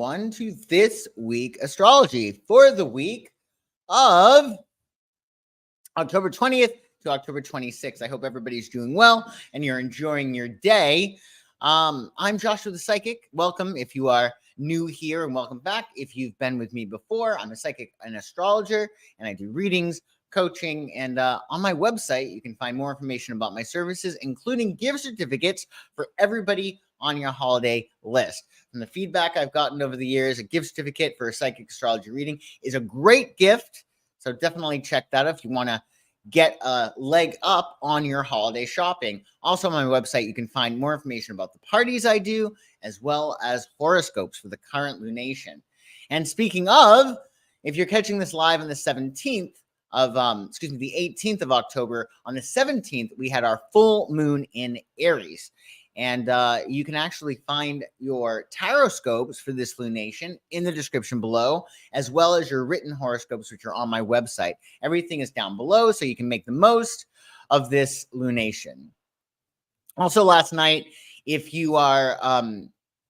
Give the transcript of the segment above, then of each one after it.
everyone, to This Week Astrology for the week of October 20th to October 26th. I hope everybody's doing well and you're enjoying your day. I'm Joshua the Psychic. Welcome if you are new here, and welcome back if you've been with me before. I'm a psychic and astrologer, and I do readings, coaching, and on my website, you can find more information about my services, including gift certificates for everybody on your holiday list. From the feedback I've gotten over the years, a gift certificate for a psychic astrology reading is a great gift. So definitely check that out if you want to get a leg up on your holiday shopping. Also on my website, you can find more information about the parties I do, as well as horoscopes for the current lunation. And speaking of, if you're catching this live on the 17th of, the 18th of October, on the 17th, we had our full moon in Aries. And you can actually find your tarot scopes for this lunation in the description below, as well as your written horoscopes, which are on my website. Everything is down below, so you can make the most of this lunation. Also, last night, if you are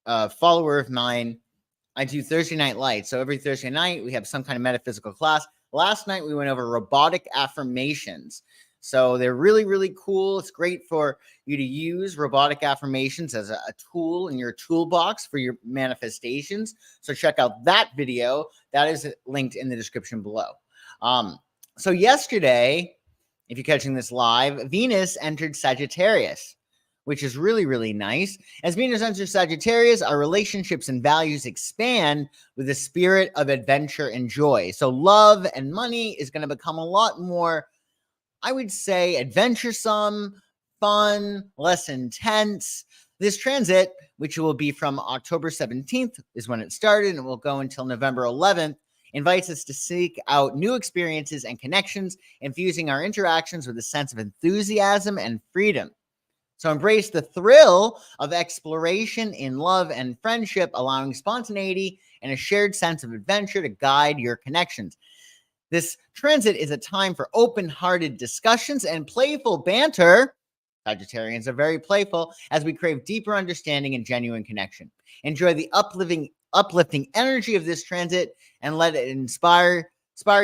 a follower of mine, I do Thursday night lights. So every Thursday night, we have some kind of metaphysical class. Last night, we went over robotic affirmations. So they're really, really cool. It's great for you to use robotic affirmations as a tool in your toolbox for your manifestations. So check out that video. That is linked in the description below. So yesterday, if you're catching this live, Venus entered Sagittarius, which is really, really nice. As Venus enters Sagittarius, our relationships and values expand with the spirit of adventure and joy. So love and money is going to become a lot more, I would say, adventuresome, fun, less intense. This transit, which will be from October 17th, is when it started and will go until November 11th, invites us to seek out new experiences and connections, infusing our interactions with a sense of enthusiasm and freedom. So embrace the thrill of exploration in love and friendship, allowing spontaneity and a shared sense of adventure to guide your connections. This transit is a time for open-hearted discussions and playful banter. Sagittarians are very playful as we crave deeper understanding and genuine connection. Enjoy the uplifting energy of this transit and let it inspire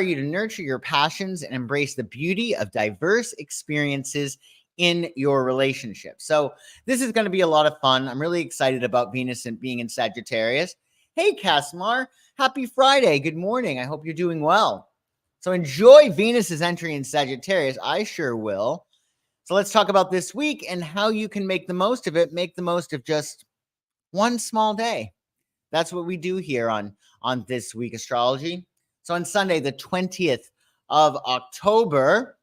you to nurture your passions and embrace the beauty of diverse experiences in your relationship. So this is going to be a lot of fun. I'm really excited about Venus and being in Sagittarius. Hey, Casmar, happy Friday. Good morning. I hope you're doing well. So enjoy Venus's entry in Sagittarius. I sure will. So let's talk about this week and how you can make the most of it. Make the most of just one small day. That's what we do here on This Week Astrology. So on Sunday, the 20th of October,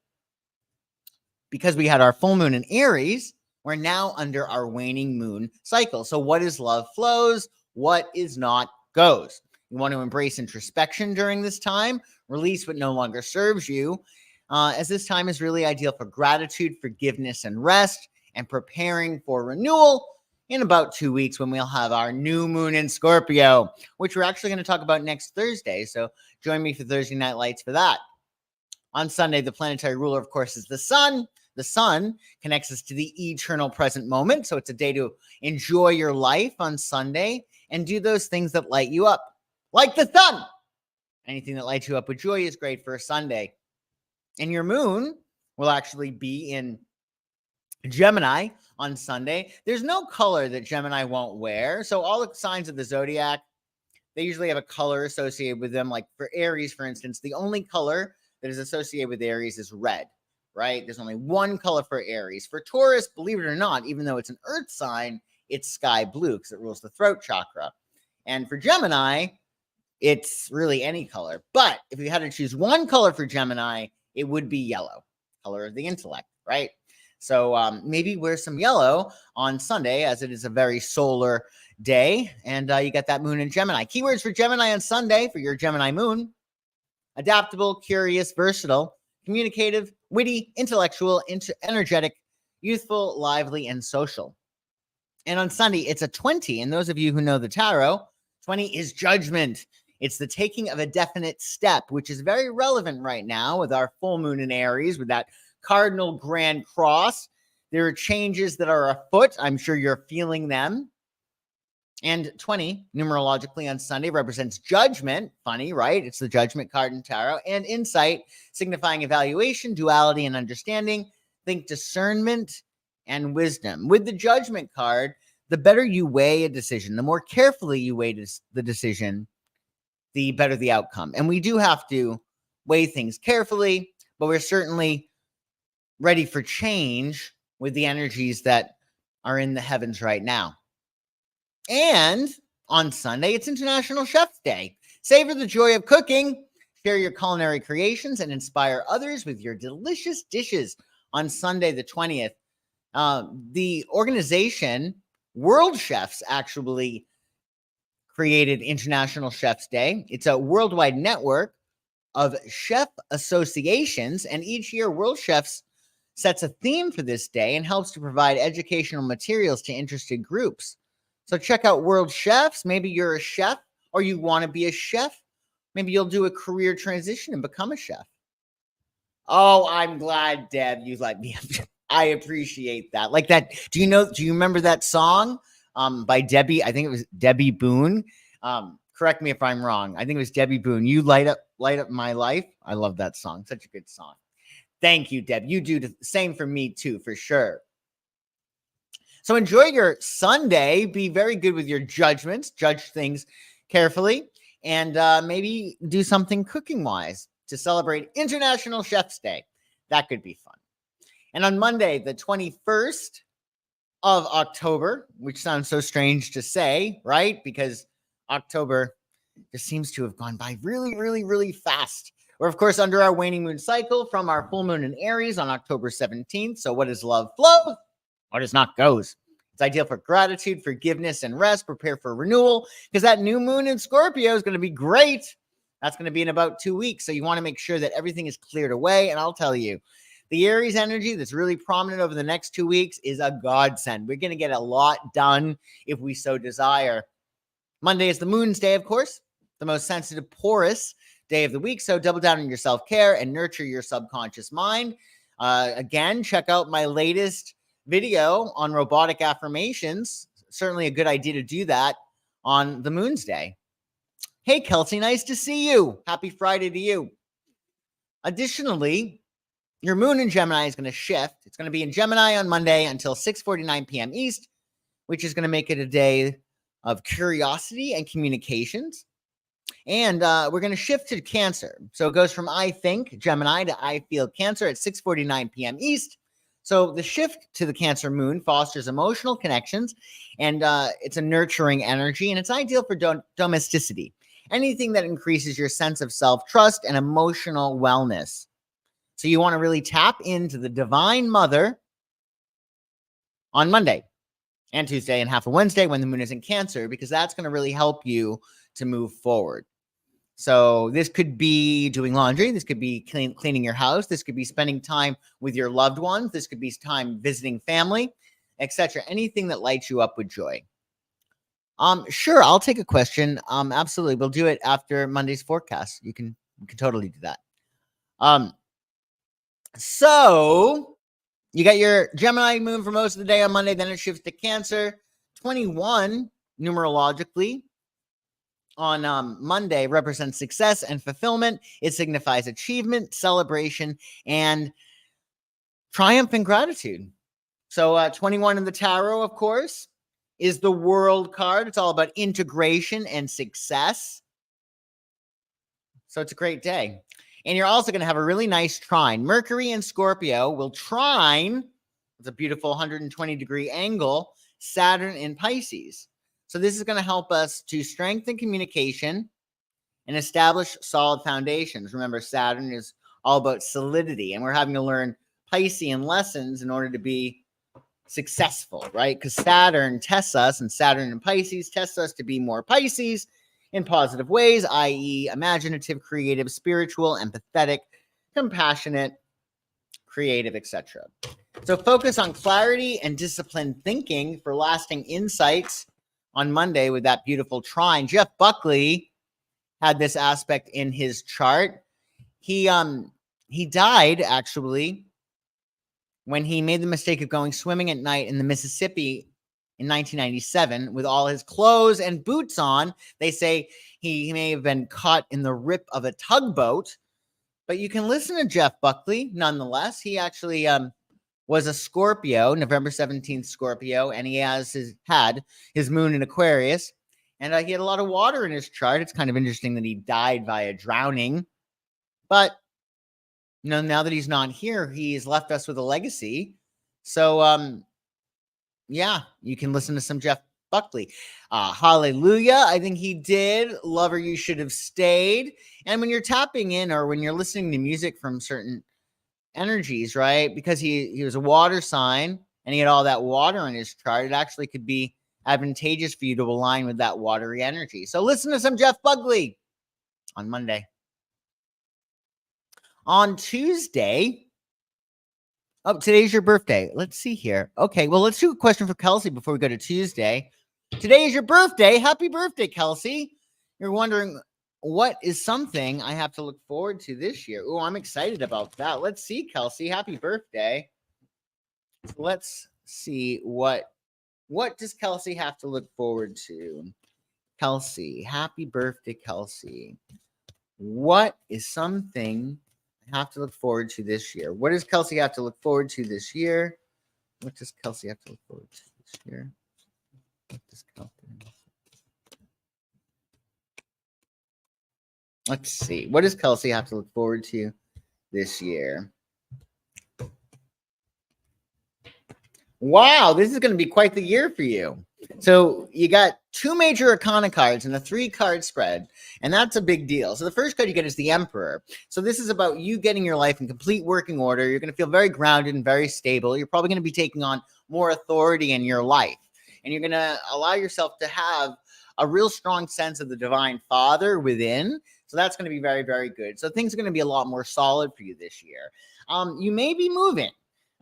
because we had our full moon in Aries, we're now under our waning moon cycle. So what is love flows? What is not goes? You want to embrace introspection during this time, release what no longer serves you, as this time is really ideal for gratitude, forgiveness, and rest, and preparing for renewal in about 2 weeks when we'll have our new moon in Scorpio, which we're actually going to talk about next Thursday. So join me for Thursday Night Lights for that. On Sunday, the planetary ruler, of course, is the sun. The sun connects us to the eternal present moment. So it's a day to enjoy your life on Sunday and do those things that light you up. Like the sun. Anything that lights you up with joy is great for a Sunday. And your moon will actually be in Gemini on Sunday. There's no color that Gemini won't wear. So all the signs of the zodiac, they usually have a color associated with them. Like for Aries, for instance, the only color that is associated with Aries is red, right? There's only one color for Aries. For Taurus, believe it or not, even though it's an earth sign, it's sky blue because it rules the throat chakra. And for Gemini, it's really any color. But if you had to choose one color for Gemini, it would be yellow, color of the intellect, right? So maybe wear some yellow on Sunday, as it is a very solar day, and you get that moon in Gemini. Keywords for Gemini on Sunday for your Gemini moon: adaptable, curious, versatile, communicative, witty, intellectual, energetic, youthful, lively, and social. And on Sunday, it's a 20. And those of you who know the tarot, 20 is judgment. It's the taking of a definite step, which is very relevant right now with our full moon in Aries, with that cardinal grand cross. There are changes that are afoot. I'm sure you're feeling them. And 20, numerologically on Sunday, represents judgment. Funny, right? It's the judgment card in tarot. And insight, signifying evaluation, duality, and understanding. Think discernment and wisdom. With the judgment card, the better you weigh a decision, the more carefully you weigh the decision, the better the outcome. And we do have to weigh things carefully, but we're certainly ready for change with the energies that are in the heavens right now. And on Sunday, it's International Chef's Day. Savor the joy of cooking, share your culinary creations, and inspire others with your delicious dishes on Sunday, the 20th. The organization World Chefs actually created International Chef's Day. It's a worldwide network of chef associations, and each year World Chefs sets a theme for this day and helps to provide educational materials to interested groups. So check out World Chefs. Maybe you're a chef or you want to be a chef. Maybe you'll do a career transition and become a chef. Oh, I'm glad, Deb, you like me. I appreciate that. Like that. Do you remember that song by Debbie? I think it was Debbie Boone. Correct me if I'm wrong. I think it was Debbie Boone. You light up my life. I love that song. Such a good song. Thank you, Deb. You do the same for me too, for sure. So enjoy your Sunday. Be very good with your judgments. Judge things carefully, and maybe do something cooking-wise to celebrate International Chef's Day. That could be fun. And on Monday, the 21st of October, which sounds so strange to say, right? Because October just seems to have gone by really, really, really fast. We're, of course, under our waning moon cycle from our full moon in Aries on October 17th. So what is love flows? What is not goes. It's ideal for gratitude, forgiveness, and rest. Prepare for renewal because that new moon in Scorpio is going to be great. That's going to be in about 2 weeks. So you want to make sure that everything is cleared away. And I'll tell you, the Aries energy that's really prominent over the next 2 weeks is a godsend. We're going to get a lot done if we so desire. Monday is the moon's day, of course, the most sensitive, porous day of the week. So double down on your self-care and nurture your subconscious mind. Again, check out my latest video on robotic affirmations. Certainly a good idea to do that on the moon's day. Hey, Kelsey, nice to see you. Happy Friday to you. Additionally, your moon in Gemini is going to shift. It's going to be in Gemini on Monday until 6:49 p.m. East, which is going to make it a day of curiosity and communications. And we're going to shift to Cancer. So it goes from I think Gemini to I feel Cancer at 6:49 p.m. East. So the shift to the Cancer moon fosters emotional connections, and it's a nurturing energy, and it's ideal for domesticity. Anything that increases your sense of self-trust and emotional wellness. So you want to really tap into the Divine Mother on Monday and Tuesday and half of Wednesday when the moon is in Cancer, because that's going to really help you to move forward. So this could be doing laundry. This could be cleaning your house. This could be spending time with your loved ones. This could be time visiting family, etc. Anything that lights you up with joy. Sure, I'll take a question. Absolutely. We'll do it after Monday's forecast. You can totally do that. So you got your Gemini moon for most of the day on Monday, then it shifts to Cancer. 21 numerologically on Monday represents success and fulfillment. It signifies achievement, celebration, and triumph and gratitude. So 21 in the tarot, of course, is the World card. It's all about integration and success. So it's a great day. And you're also going to have a really nice trine. Mercury and Scorpio will trine. It's a beautiful 120-degree angle. Saturn in Pisces. So this is going to help us to strengthen communication and establish solid foundations. Remember, Saturn is all about solidity, and we're having to learn Piscean lessons in order to be successful, right? Because Saturn tests us, and Saturn in Pisces tests us to be more Pisces in positive ways, i.e. imaginative, creative, spiritual, empathetic, compassionate, creative, etc. So focus on clarity and disciplined thinking for lasting insights on Monday with that beautiful trine. Jeff Buckley had this aspect in his chart. He died actually when he made the mistake of going swimming at night in the Mississippi in 1997 with all his clothes and boots on. They say he may have been caught in the rip of a tugboat, but you can listen to Jeff Buckley nonetheless. He actually was a Scorpio, November 17th Scorpio, and he had his moon in Aquarius, and he had a lot of water in his chart. It's kind of interesting that he died via drowning, but now that he's not here, he's left us with a legacy. So yeah, you can listen to some Jeff Buckley. Hallelujah, I think he did. Lover, You Should Have Stayed. And when you're tapping in or when you're listening to music from certain energies, right, because he was a water sign and he had all that water in his chart, it actually could be advantageous for you to align with that watery energy. So listen to some Jeff Buckley on Monday. On Tuesday, today's your birthday. Let's see here. Okay, well, let's do a question for Kelsey before we go to Tuesday. Today is your birthday. Happy birthday, Kelsey. You're wondering, what is something I have to look forward to this year? Oh, I'm excited about that. Let's see, Kelsey. Happy birthday. Let's see what does Kelsey have to look forward to? Kelsey, happy birthday, Kelsey. What is something I have to look forward to this year? What does Kelsey have to look forward to this year? What does Kelsey have to look forward to this year? What does Kelsey? Let's see. What does Kelsey have to look forward to this year? Wow, this is going to be quite the year for you. So you got 2 major arcana cards and a 3-card spread, and that's a big deal. So the first card you get is the Emperor. So this is about you getting your life in complete working order. You're going to feel very grounded and very stable. You're probably going to be taking on more authority in your life, and you're going to allow yourself to have a real strong sense of the Divine Father within. So that's going to be very, very good. So things are going to be a lot more solid for you this year. You may be moving.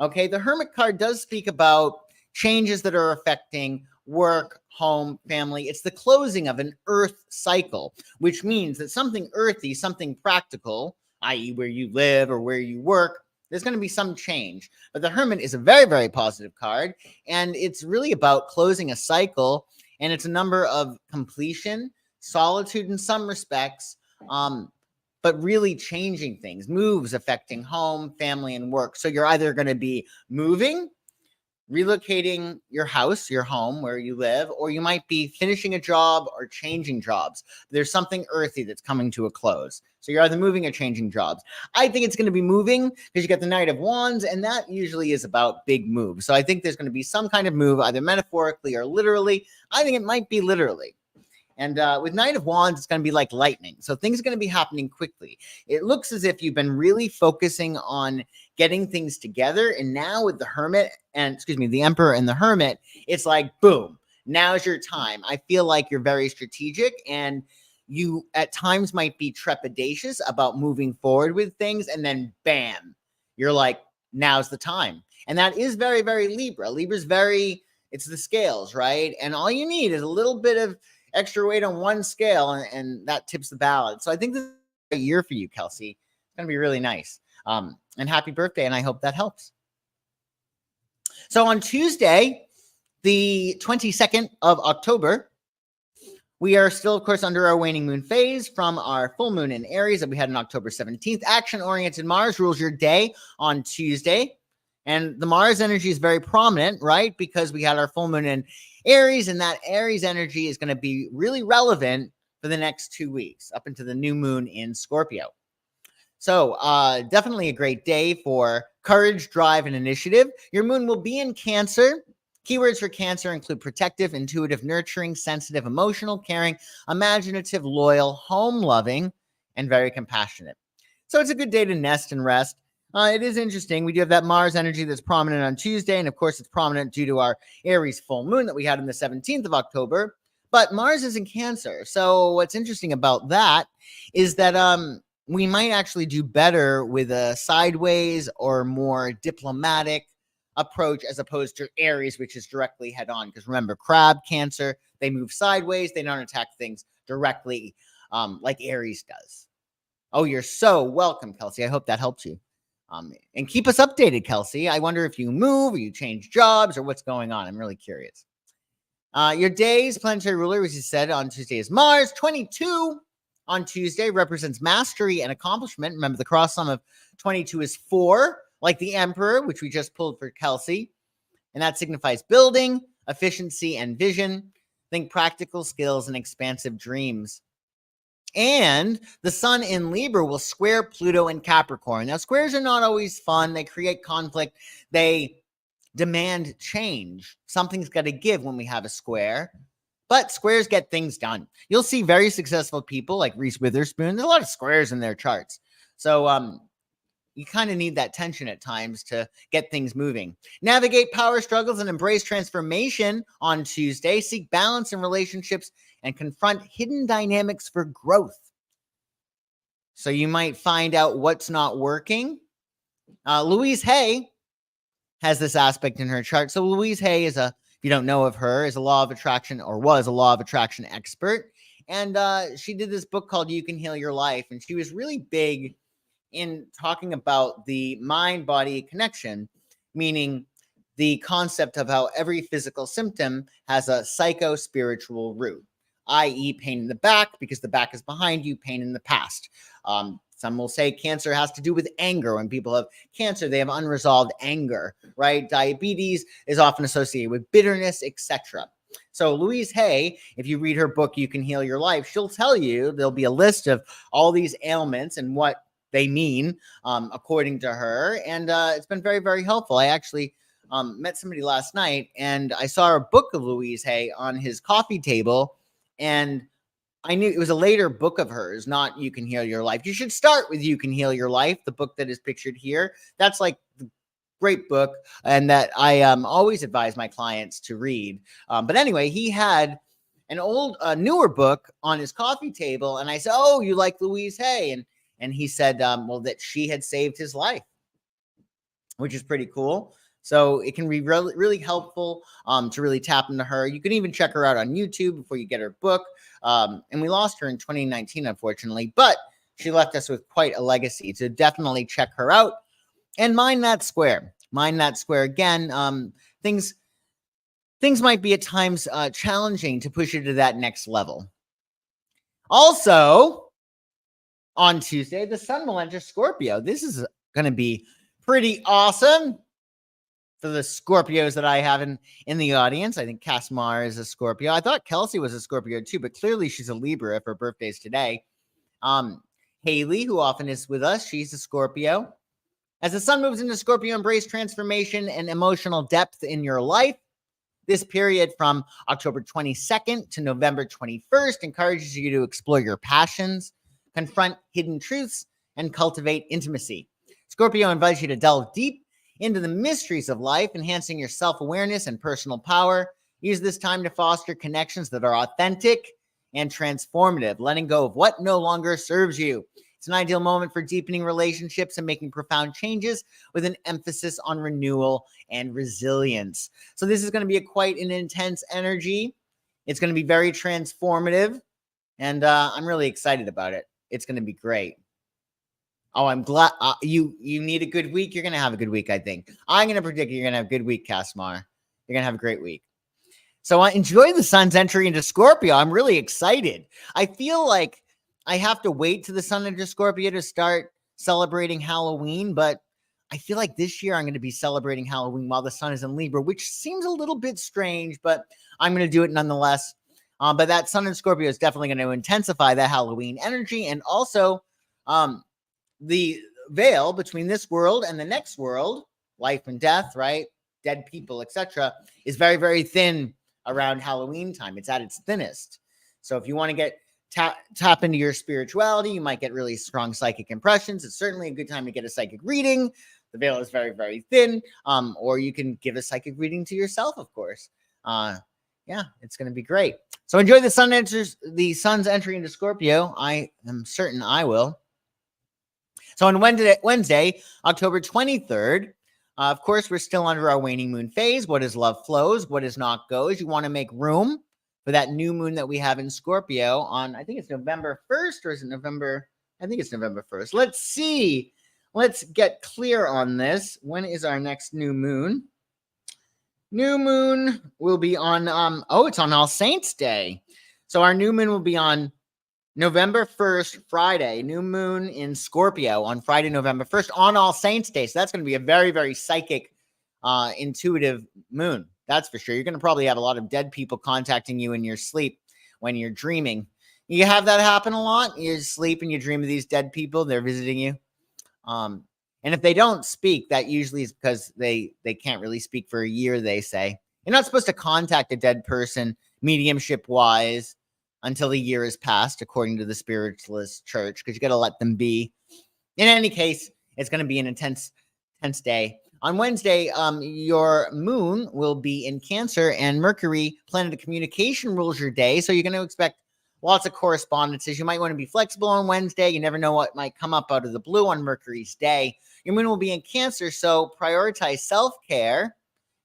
Okay, the Hermit card does speak about changes that are affecting work, home, family. It's the closing of an earth cycle, which means that something earthy, something practical, i.e. where you live or where you work, there's going to be some change. But the Hermit is a very, very positive card, and it's really about closing a cycle, and it's a number of completion, solitude in some respects, but really changing things, moves affecting home, family, and work. So you're either going to be moving, relocating your house, your home, where you live, or you might be finishing a job or changing jobs. There's something earthy that's coming to a close. So you're either moving or changing jobs. I think it's going to be moving because you got the Knight of Wands, and that usually is about big moves. So I think there's going to be some kind of move, either metaphorically or literally. I think it might be literally. And with Knight of Wands, it's going to be like lightning. So things are going to be happening quickly. It looks as if you've been really focusing on getting things together. And now with the Hermit the Emperor and the Hermit, it's like, boom, now's your time. I feel like you're very strategic, and you at times might be trepidatious about moving forward with things. And then bam, you're like, now's the time. And that is very, very Libra. Libra's it's the scales, right? And all you need is a little bit of extra weight on one scale, and that tips the balance. So I think this is a year for you, Kelsey. It's going to be really nice. And happy birthday, and I hope that helps. So on Tuesday, the 22nd of October, we are still, of course, under our waning moon phase from our full moon in Aries that we had on October 17th. Action-oriented Mars rules your day on Tuesday. And the Mars energy is very prominent, right? Because we had our full moon in Aries, and that Aries energy is going to be really relevant for the next 2 weeks up into the new moon in Scorpio. So definitely a great day for courage, drive, and initiative. Your moon will be in Cancer. Keywords for Cancer include protective, intuitive, nurturing, sensitive, emotional, caring, imaginative, loyal, home-loving, and very compassionate. So it's a good day to nest and rest. It is interesting. We do have that Mars energy that's prominent on Tuesday. And of course, it's prominent due to our Aries full moon that we had on the 17th of October. But Mars is in Cancer. So what's interesting about that is that we might actually do better with a sideways or more diplomatic approach as opposed to Aries, which is directly head on. Because remember, Crab, Cancer, they move sideways. They don't attack things directly like Aries does. Oh, you're so welcome, Kelsey. I hope that helped you. And keep us updated, Kelsey. I wonder if you move or you change jobs or what's going on. I'm really curious. Your day's planetary ruler, which is said on Tuesday, is Mars. 22 on Tuesday represents mastery and accomplishment. Remember, the cross sum of 22 is 4, like the Emperor, which we just pulled for Kelsey. And that signifies building, efficiency, and vision. Think practical skills and expansive dreams. And the sun in Libra will square Pluto in Capricorn. Now, squares are not always fun. They create conflict. They demand change. Something's got to give when we have a square. But squares get things done. You'll see very successful people like Reese Witherspoon. There's a lot of squares in their charts. So you kind of need that tension at times to get things moving. Navigate power struggles and embrace transformation on Tuesday. Seek balance in relationships and confront hidden dynamics for growth. So you might find out what's not working. Louise Hay has this aspect in her chart. So Louise Hay is if you don't know of her, is a law of attraction, or was a law of attraction expert. And she did this book called You Can Heal Your Life. And she was really big in talking about the mind-body connection, meaning the concept of how every physical symptom has a psycho-spiritual root, i.e. pain in the back, because the back is behind you, pain in the past. Some will say cancer has to do with anger. When people have cancer, they have unresolved anger, right? Diabetes is often associated with bitterness, etc. So Louise Hay, if you read her book, You Can Heal Your Life, she'll tell you there'll be a list of all these ailments and what they mean, according to her. And it's been very, very helpful. I actually met somebody last night, and I saw a book of Louise Hay on his coffee table, and I knew it was a later book of hers, not You Can Heal Your Life. You should start with You Can Heal Your Life, the book that is pictured here. That's like the great book, and that I always advise my clients to read. But anyway, he had an newer book on his coffee table, and I said, "Oh, you like Louise Hay?" And he said, well, that she had saved his life, which is pretty cool. So it can be really, really helpful to really tap into her. You can even check her out on YouTube before you get her book. And we lost her in 2019, unfortunately, but she left us with quite a legacy. So definitely check her out and mind that square. Mind that square again. Things might be at times challenging to push you to that next level. Also, on Tuesday, the sun will enter Scorpio. This is going to be pretty awesome for the Scorpios that I have in the audience. I think Casmar is a Scorpio. I thought Kelsey was a Scorpio too, but clearly she's a Libra if her birthday's today. Haley, who often is with us, she's a Scorpio. As the sun moves into Scorpio, embrace transformation and emotional depth in your life. This period from October 22nd to November 21st encourages you to explore your passions, confront hidden truths, and cultivate intimacy. Scorpio invites you to delve deep into the mysteries of life, enhancing your self-awareness and personal power. Use this time to foster connections that are authentic and transformative, letting go of what no longer serves you. It's an ideal moment for deepening relationships and making profound changes with an emphasis on renewal and resilience. So this is going to be quite an intense energy. It's going to be very transformative, and I'm really excited about it. It's going to be great. Oh, I'm glad you need a good week. You're going to have a good week, I think. I'm going to predict you're going to have a good week, Casmar. You're going to have a great week. So I enjoy the sun's entry into Scorpio. I'm really excited. I feel like I have to wait to the sun into Scorpio to start celebrating Halloween, but I feel like this year I'm going to be celebrating Halloween while the sun is in Libra, which seems a little bit strange, but I'm going to do it nonetheless. But that sun in Scorpio is definitely going to intensify that Halloween energy, and also the veil between this world and the next world, life and death, right? Dead people, etc., is very, very thin around Halloween time. It's at its thinnest. So if you want to get tap into your spirituality, you might get really strong psychic impressions. It's certainly a good time to get a psychic reading. The veil is very, very thin. Or you can give a psychic reading to yourself, of course. Yeah, it's going to be great. So enjoy the sun's entry into Scorpio. I am certain I will. So on Wednesday, October 23rd, of course, we're still under our waning moon phase. What is love flows, what is not goes. You want to make room for that new moon that we have in Scorpio on, I think it's November 1st, or is it November? I think it's November 1st. Let's see. Let's get clear on this. When is our next new moon? New moon will be on, it's on All Saints Day. So our new moon will be on November 1st, Friday. New moon in Scorpio on Friday, November 1st on All Saints Day. So that's going to be a very, very psychic, intuitive moon. That's for sure. You're going to probably have a lot of dead people contacting you in your sleep when you're dreaming. You have that happen a lot. You sleep and you dream of these dead people. They're visiting you. And if they don't speak, that usually is because they can't really speak for a year, they say. You're not supposed to contact a dead person mediumship-wise until the year has passed, according to the spiritualist church, because you got to let them be. In any case, it's going to be an intense day. On Wednesday, your moon will be in Cancer, and Mercury, planet of communication, rules your day. So you're going to expect lots of correspondences. You might want to be flexible on Wednesday. You never know what might come up out of the blue on Mercury's day. Your moon will be in Cancer, so prioritize self-care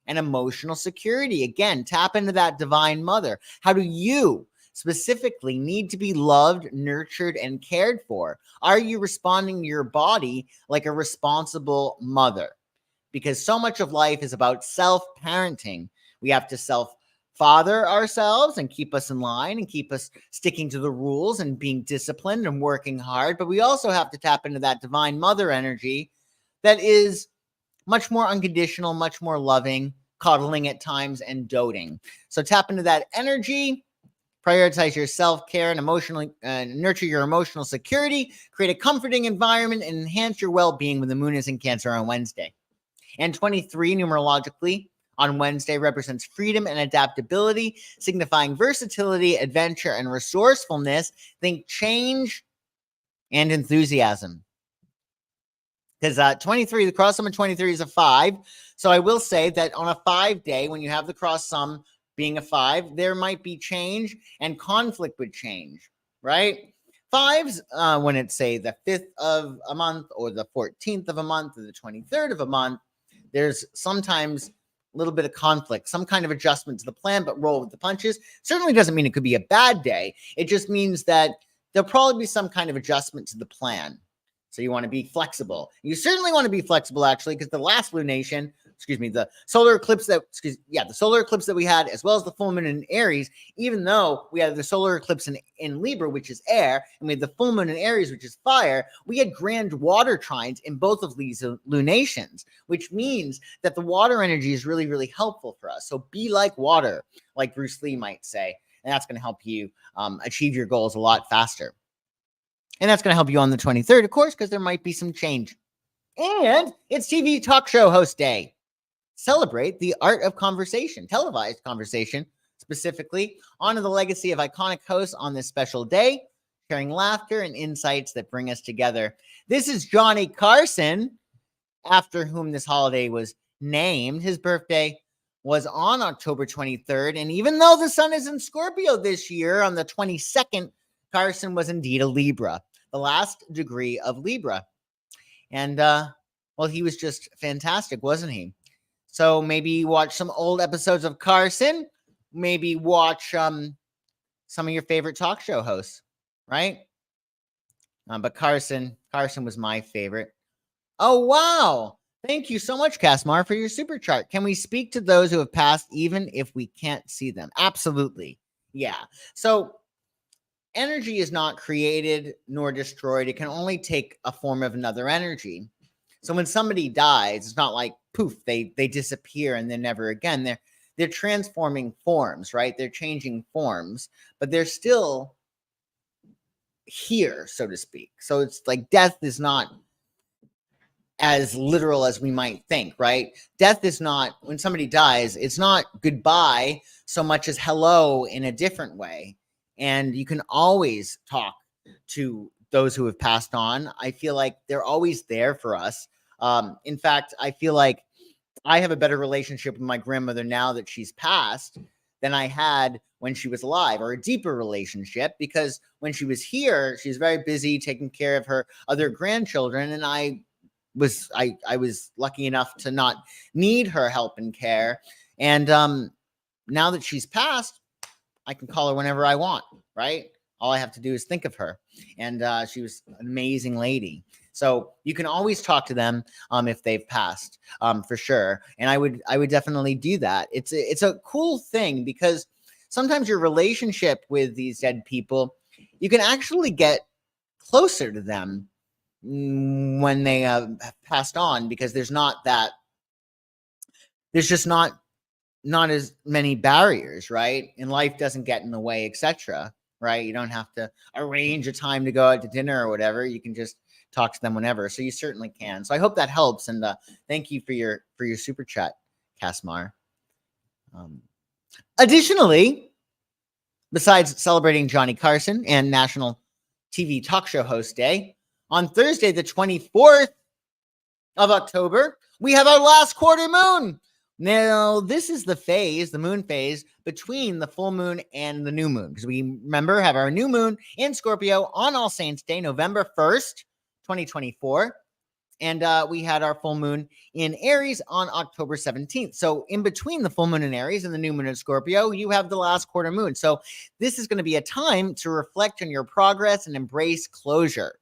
and emotional security. Again, tap into that divine mother. How do you specifically need to be loved, nurtured, and cared for? Are you responding to your body like a responsible mother? Because so much of life is about self-parenting. We have to self-father ourselves and keep us in line and keep us sticking to the rules and being disciplined and working hard. But we also have to tap into that divine mother energy that is much more unconditional, much more loving, cuddling at times, and doting. So tap into that energy. Prioritize your self-care and emotionally nurture your emotional security. Create a comforting environment and enhance your well-being when the moon is in Cancer on Wednesday. And 23 numerologically on Wednesday represents freedom and adaptability, signifying versatility, adventure, and resourcefulness. Think change and enthusiasm. Because 23, the cross sum of 23 is a 5. So I will say that on a 5 day, when you have the cross sum being a 5, there might be change and conflict with change, right? 5s, when it's, say, the 5th of a month or the 14th of a month or the 23rd of a month, there's sometimes a little bit of conflict, some kind of adjustment to the plan, but roll with the punches. Certainly doesn't mean it could be a bad day. It just means that there'll probably be some kind of adjustment to the plan. So you want to be flexible. You certainly want to be flexible, actually, because the last lunation, the solar eclipse the solar eclipse that we had, as well as the full moon in Aries, even though we had the solar eclipse in Libra, which is air, and we had the full moon in Aries, which is fire, we had grand water trines in both of these lunations, which means that the water energy is really, really helpful for us. So be like water, like Bruce Lee might say, and that's going to help you achieve your goals a lot faster. And that's going to help you on the 23rd, of course, because there might be some change. And it's TV talk show host day. Celebrate the art of conversation, televised conversation, specifically. Honor the legacy of iconic hosts on this special day, sharing laughter and insights that bring us together. This is Johnny Carson, after whom this holiday was named. His birthday was on October 23rd. And even though the sun is in Scorpio this year on the 22nd, Carson was indeed a Libra, the last degree of Libra. And, he was just fantastic, wasn't he? So maybe watch some old episodes of Carson. Maybe watch some of your favorite talk show hosts, right? But Carson was my favorite. Oh, wow. Thank you so much, Casmar, for your super chart. Can we speak to those who have passed even if we can't see them? Absolutely. Yeah. So energy is not created nor destroyed. It can only take a form of another energy. So when somebody dies, it's not like poof, they disappear and then never again. They're transforming forms, right? They're changing forms, but they're still here, so to speak. So it's like death is not as literal as we might think, right? Death is not, when somebody dies, it's not goodbye so much as hello in a different way. And you can always talk to those who have passed on. I feel like they're always there for us. In fact, I feel like I have a better relationship with my grandmother now that she's passed than I had when she was alive, or a deeper relationship, because when she was here, she's very busy taking care of her other grandchildren. And I was lucky enough to not need her help and care. And now that she's passed, I can call her whenever I want, right? All I have to do is think of her. And she was an amazing lady. So you can always talk to them if they've passed, for sure. And I would definitely do that. It's a cool thing because sometimes your relationship with these dead people, you can actually get closer to them when they have passed on, because there's just not as many barriers, right? And life doesn't get in the way, etc. Right? You don't have to arrange a time to go out to dinner or whatever. You can just talk to them whenever. So you certainly can. So I hope that helps. And thank you for your super chat, Casmar. Additionally, besides celebrating Johnny Carson and National TV Talk Show Host Day, on Thursday, the 24th of October, we have our last quarter moon. Now, this is the moon phase between the full moon and the new moon, because we remember have our new moon in Scorpio on All Saints Day, November 1st, 2024. And we had our full moon in Aries on October 17th. So in between the full moon in Aries and the new moon in Scorpio, you have the last quarter moon. So this is going to be a time to reflect on your progress and embrace closure.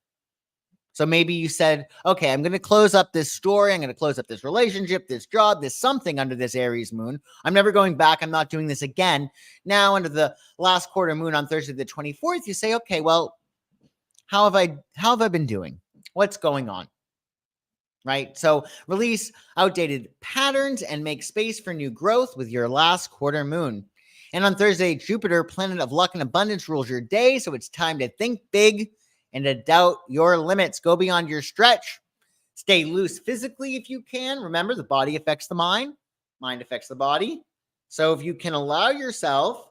So maybe you said, okay, I'm going to close up this story. I'm going to close up this relationship, this job, this something under this Aries moon. I'm never going back. I'm not doing this again. Now, under the last quarter moon on Thursday, the 24th, you say, okay, well, how have I been doing? What's going on? Right? So release outdated patterns and make space for new growth with your last quarter moon. And on Thursday, Jupiter, planet of luck and abundance, rules your day. So it's time to think big and to doubt your limits. Go beyond your stretch. Stay loose physically if you can. Remember, the body affects the mind. Mind affects the body. So if you can allow yourself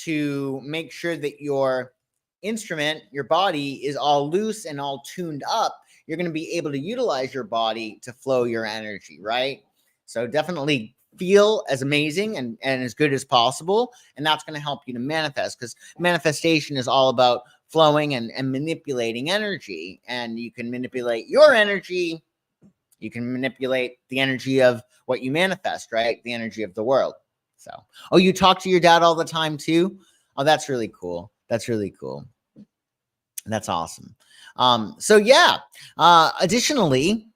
to make sure that your instrument, your body, is all loose and all tuned up, you're going to be able to utilize your body to flow your energy, right? So definitely feel as amazing and as good as possible. And that's going to help you to manifest, because manifestation is all about flowing and manipulating energy. And you can manipulate your energy. You can manipulate the energy of what you manifest, right? The energy of the world. So, oh, you talk to your dad all the time too? Oh, that's really cool. That's really cool. That's awesome. So yeah, additionally,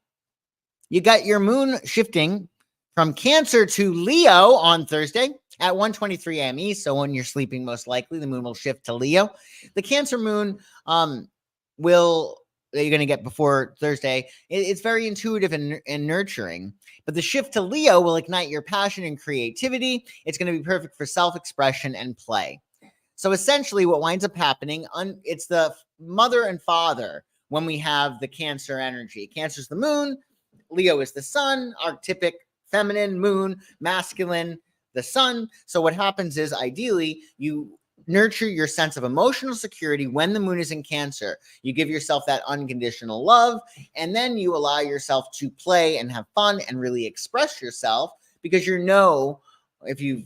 you got your moon shifting from Cancer to Leo on Thursday at 1:23 a.m. East. So when you're sleeping, most likely the moon will shift to Leo. The Cancer moon that you're going to get before Thursday, it's very intuitive and nurturing. But the shift to Leo will ignite your passion and creativity. It's going to be perfect for self-expression and play. So essentially what winds up happening, it's the mother and father when we have the Cancer energy. Cancer is the moon, Leo is the sun, archetypic feminine, moon, masculine, the sun. So what happens is, ideally, you nurture your sense of emotional security when the moon is in Cancer. You give yourself that unconditional love, and then you allow yourself to play and have fun and really express yourself, because if you've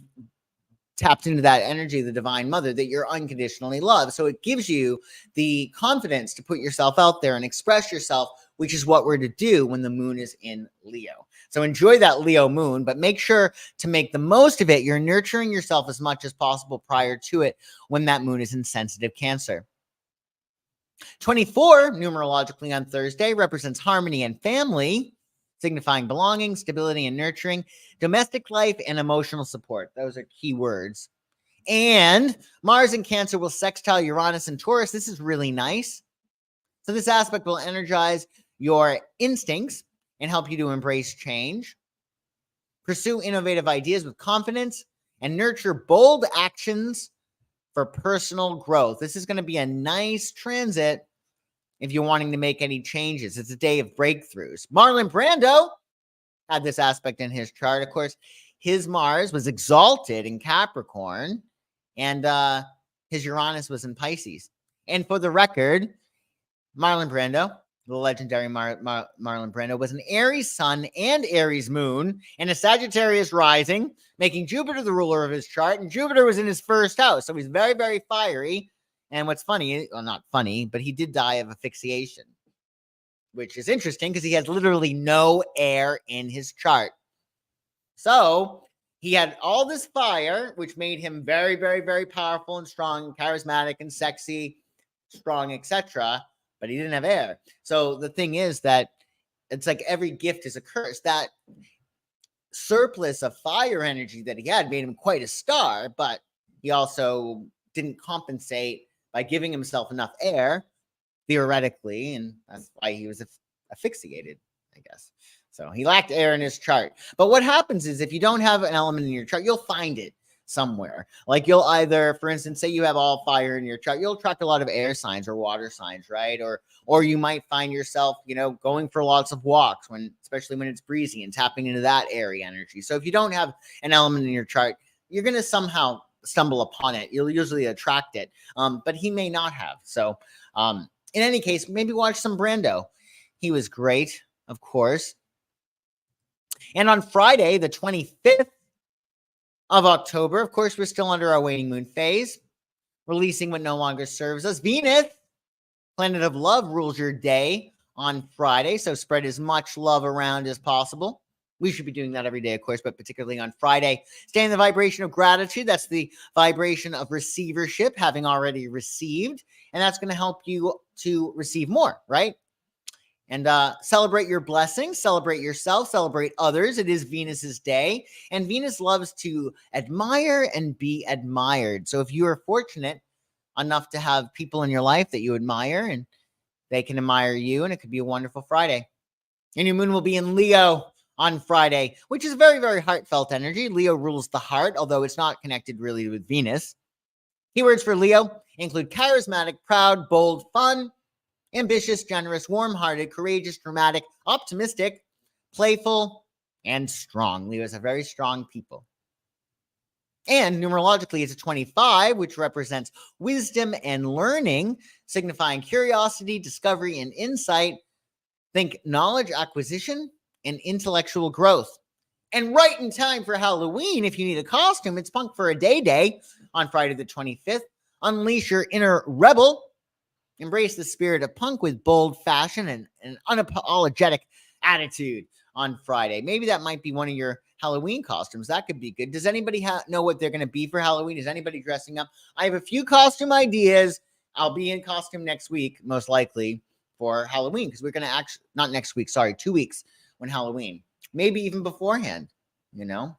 tapped into that energy, the divine mother, that you're unconditionally loved. So it gives you the confidence to put yourself out there and express yourself, which is what we're to do when the moon is in Leo. So enjoy that Leo moon, but make sure to make the most of it. You're nurturing yourself as much as possible prior to it when that moon is in sensitive Cancer. 24, numerologically on Thursday, represents harmony and family, signifying belonging, stability, and nurturing, domestic life, and emotional support. Those are key words. And Mars in Cancer will sextile Uranus and Taurus. This is really nice. So this aspect will energize your instincts and help you to embrace change, pursue innovative ideas with confidence, and nurture bold actions for personal growth. This is going to be a nice transit if you're wanting to make any changes. It's a day of breakthroughs. Marlon Brando had this aspect in his chart. Of course, his Mars was exalted in Capricorn, and his Uranus was in Pisces. And for the record, Marlon Brando, the legendary Marlon Brando, was an Aries sun and Aries moon and a Sagittarius rising, making Jupiter the ruler of his chart. And Jupiter was in his first house. So he's very, very fiery. And what's funny, well, not funny, but he did die of asphyxiation, which is interesting because he has literally no air in his chart. So he had all this fire, which made him very, very, very powerful and strong, charismatic and sexy, strong, etc. but he didn't have air. So the thing is that it's like every gift is a curse. That surplus of fire energy that he had made him quite a star, but he also didn't compensate by giving himself enough air, theoretically, and that's why he was asphyxiated, I guess. So he lacked air in his chart. But what happens is if you don't have an element in your chart, you'll find it somewhere. Like you'll either, for instance, say you have all fire in your chart, you'll attract a lot of air signs or water signs, right? Or you might find yourself, going for lots of walks especially when it's breezy and tapping into that airy energy. So if you don't have an element in your chart, you're going to somehow stumble upon it. You'll usually attract it. But he may not have. So in any case, maybe watch some Brando. He was great, of course. And on Friday, the 25th of October, of course, we're still under our waning moon phase, releasing what no longer serves us. Venus, planet of love, rules your day on Friday, so spread as much love around as possible. We should be doing that every day, of course, but particularly on Friday. Stay in the vibration of gratitude. That's the vibration of receivership, having already received, and that's going to help you to receive more, right? And celebrate your blessings, celebrate yourself, celebrate others. It is Venus's day, and Venus loves to admire and be admired. So if you are fortunate enough to have people in your life that you admire and they can admire you, and it could be a wonderful Friday. And your moon will be in Leo on Friday, which is very, very heartfelt energy. Leo rules the heart, although it's not connected really with Venus. Keywords for Leo include charismatic, proud, bold, fun, ambitious, generous, warm-hearted, courageous, dramatic, optimistic, playful, and strong. Leos are very strong people. And numerologically, it's a 25, which represents wisdom and learning, signifying curiosity, discovery, and insight. Think knowledge acquisition and intellectual growth. And right in time for Halloween, if you need a costume, it's Punk for a Day on Friday the 25th. Unleash your inner rebel. Embrace the spirit of punk with bold fashion and an unapologetic attitude on Friday. Maybe that might be one of your Halloween costumes. That could be good. Does anybody know what they're going to be for Halloween? Is anybody dressing up? I have a few costume ideas. I'll be in costume next week, most likely, for Halloween, because we're going to not next week, 2 weeks when Halloween. Maybe even beforehand.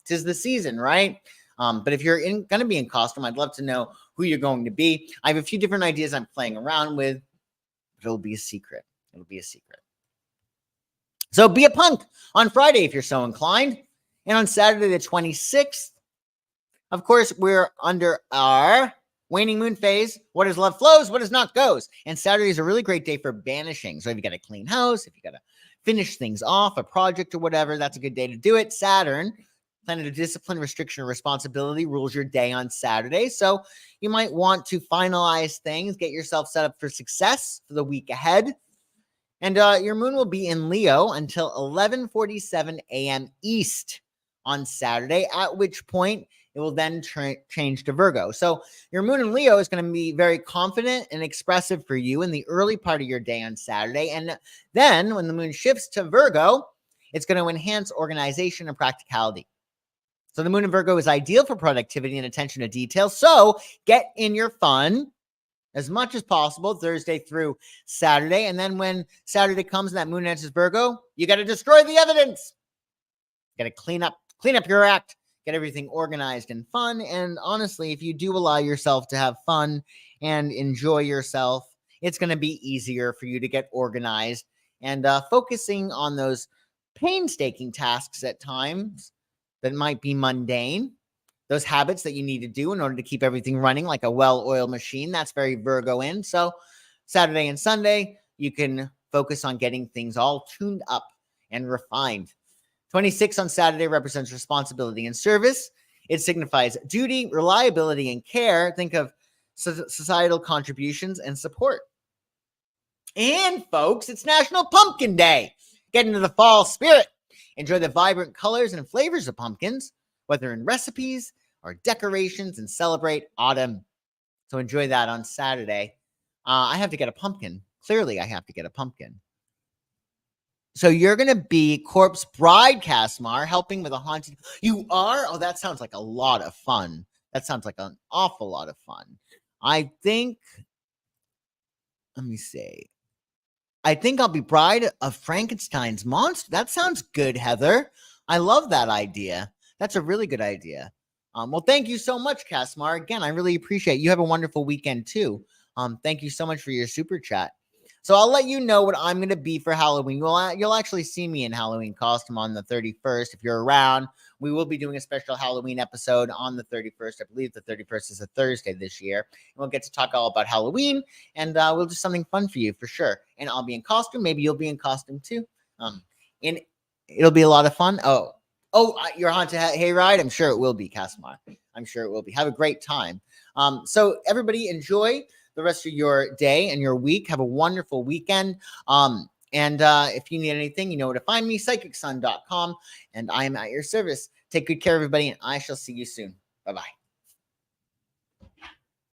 'Tis the season, right? But if you're going to be in costume, I'd love to know who you're going to be. I have a few different ideas I'm playing around with, but it'll be a secret. It'll be a secret. So be a punk on Friday if you're so inclined. And on Saturday the 26th, of course, we're under our waning moon phase. What is love flows, what is not goes. And Saturday is a really great day for banishing. So if you got a clean house, if you got to finish things off, a project or whatever, that's a good day to do it. Saturn, planet of discipline, restriction, or responsibility, rules your day on Saturday. So you might want to finalize things, get yourself set up for success for the week ahead. And your moon will be in Leo until 11:47 a.m. East on Saturday, at which point it will then change to Virgo. So your moon in Leo is going to be very confident and expressive for you in the early part of your day on Saturday. And then when the moon shifts to Virgo, it's going to enhance organization and practicality. So the moon in Virgo is ideal for productivity and attention to detail. So get in your fun as much as possible Thursday through Saturday. And then when Saturday comes and that moon enters Virgo, you got to destroy the evidence. You got to clean up your act, get everything organized and fun. And honestly, if you do allow yourself to have fun and enjoy yourself, it's going to be easier for you to get organized and focusing on those painstaking tasks at times that might be mundane, those habits that you need to do in order to keep everything running like a well-oiled machine. That's very Virgo in. So Saturday and Sunday, you can focus on getting things all tuned up and refined. 26 on Saturday represents responsibility and service. It signifies duty, reliability, and care. Think of societal contributions and support. And folks, it's National Pumpkin Day. Get into the fall spirit. Enjoy the vibrant colors and flavors of pumpkins, whether in recipes or decorations, and celebrate autumn. So enjoy that on Saturday. I have to get a pumpkin. Clearly, I have to get a pumpkin. So you're going to be Corpse Bride, Casmar, helping with a haunted. You are? Oh, that sounds like a lot of fun. That sounds like an awful lot of fun. I think, let me see. I think I'll be Bride of Frankenstein's monster. That sounds good, Heather. I love that idea. That's a really good idea. Well, thank you so much, Casmar. Again, I really appreciate it. You have a wonderful weekend too. Thank you so much for your super chat. So I'll let you know what I'm going to be for Halloween. You'll actually see me in Halloween costume on the 31st. If you're around, we will be doing a special Halloween episode on the 31st. I believe the 31st is a Thursday this year. And we'll get to talk all about Halloween, and we'll do something fun for you for sure. And I'll be in costume. Maybe you'll be in costume too. And it'll be a lot of fun. You're haunted hayride? I'm sure it will be, Casmar. I'm sure it will be. Have a great time. So everybody enjoy the rest of your day and your week. Have a wonderful weekend. And if you need anything, you know where to find me, psychicsun.com, and I am at your service. Take good care, everybody, and I shall see you soon. Bye-bye.